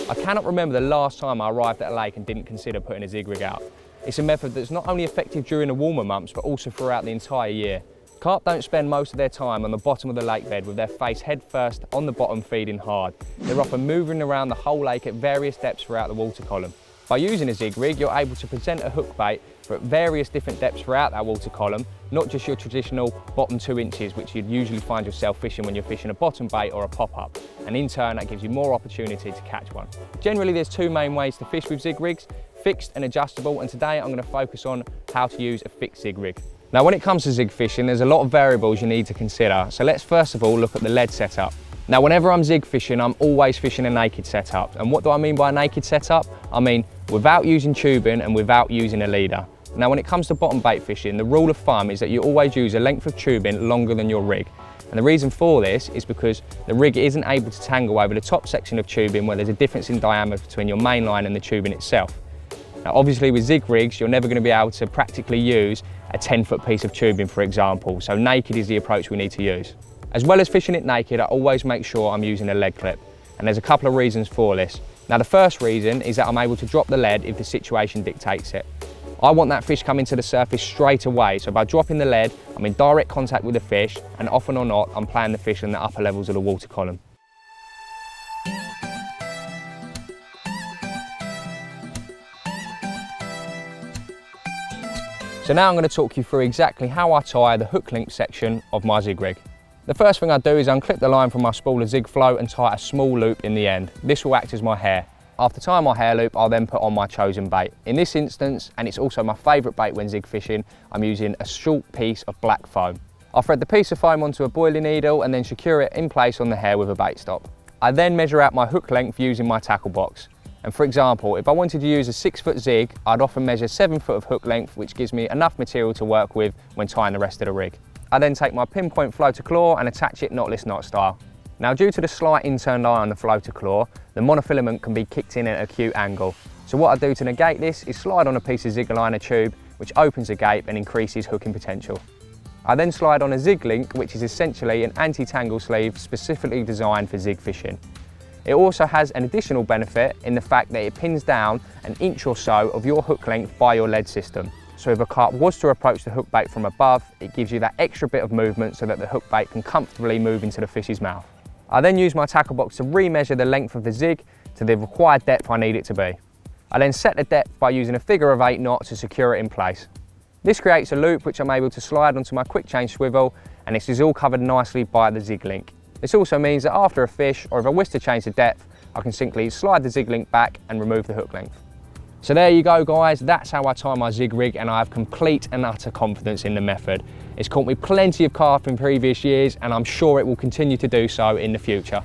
I cannot remember the last time I arrived at a lake and didn't consider putting a zig rig out. It's a method that's not only effective during the warmer months, but also throughout the entire year. Carp don't spend most of their time on the bottom of the lake bed with their face head first on the bottom feeding hard. They're often moving around the whole lake at various depths throughout the water column. By using a zig rig, you're able to present a hook bait for at various different depths throughout that water column, not just your traditional bottom 2 inches, which you'd usually find yourself fishing when you're fishing a bottom bait or a pop-up. And in turn, that gives you more opportunity to catch one. Generally, there's 2 main ways to fish with zig rigs, fixed and adjustable, and today I'm going to focus on how to use a fixed zig rig. Now, when it comes to zig fishing, there's a lot of variables you need to consider. So let's first of all look at the lead setup. Now, whenever I'm zig fishing, I'm always fishing a naked setup. And what do I mean by a naked setup? I mean without using tubing and without using a leader. Now, when it comes to bottom bait fishing, the rule of thumb is that you always use a length of tubing longer than your rig. And the reason for this is because the rig isn't able to tangle over the top section of tubing where there's a difference in diameter between your main line and the tubing itself. Now, obviously with zig rigs, you're never going to be able to practically use a 10-foot piece of tubing, for example. So naked is the approach we need to use. As well as fishing it naked, I always make sure I'm using a lead clip. And there's a couple of reasons for this. Now, the first reason is that I'm able to drop the lead if the situation dictates it. I want that fish coming to the surface straight away, so by dropping the lead, I'm in direct contact with the fish, and often or not, I'm playing the fish in the upper levels of the water column. So now I'm going to talk you through exactly how I tie the Hooklink section of my zig rig. The first thing I do is unclip the line from my spooler zig float and tie a small loop in the end. This will act as my hair. After tying my hair loop, I'll then put on my chosen bait. In this instance, and it's also my favourite bait when zig fishing, I'm using a short piece of black foam. I'll thread the piece of foam onto a boiling needle and then secure it in place on the hair with a bait stop. I then measure out my hook length using my tackle box. And for example, if I wanted to use a 6-foot zig, I'd often measure 7 foot of hook length, which gives me enough material to work with when tying the rest of the rig. I then take my pinpoint floater claw and attach it knotless knot style. Now, due to the slight inturned eye on the floater claw, the monofilament can be kicked in at an acute angle. So what I do to negate this is slide on a piece of zig liner tube, which opens a gape and increases hooking potential. I then slide on a zig link, which is essentially an anti-tangle sleeve specifically designed for zig fishing. It also has an additional benefit in the fact that it pins down an inch or so of your hook length by your lead system. So if a carp was to approach the hook bait from above, it gives you that extra bit of movement so that the hook bait can comfortably move into the fish's mouth. I then use my tackle box to re-measure the length of the zig to the required depth I need it to be. I then set the depth by using a figure of 8 knot to secure it in place. This creates a loop which I'm able to slide onto my quick change swivel, and this is all covered nicely by the zig link. This also means that after a fish, or if I wish to change the depth, I can simply slide the zig link back and remove the hook length. So there you go guys, that's how I tie my zig rig, and I have complete and utter confidence in the method. It's caught me plenty of carp in previous years, and I'm sure it will continue to do so in the future.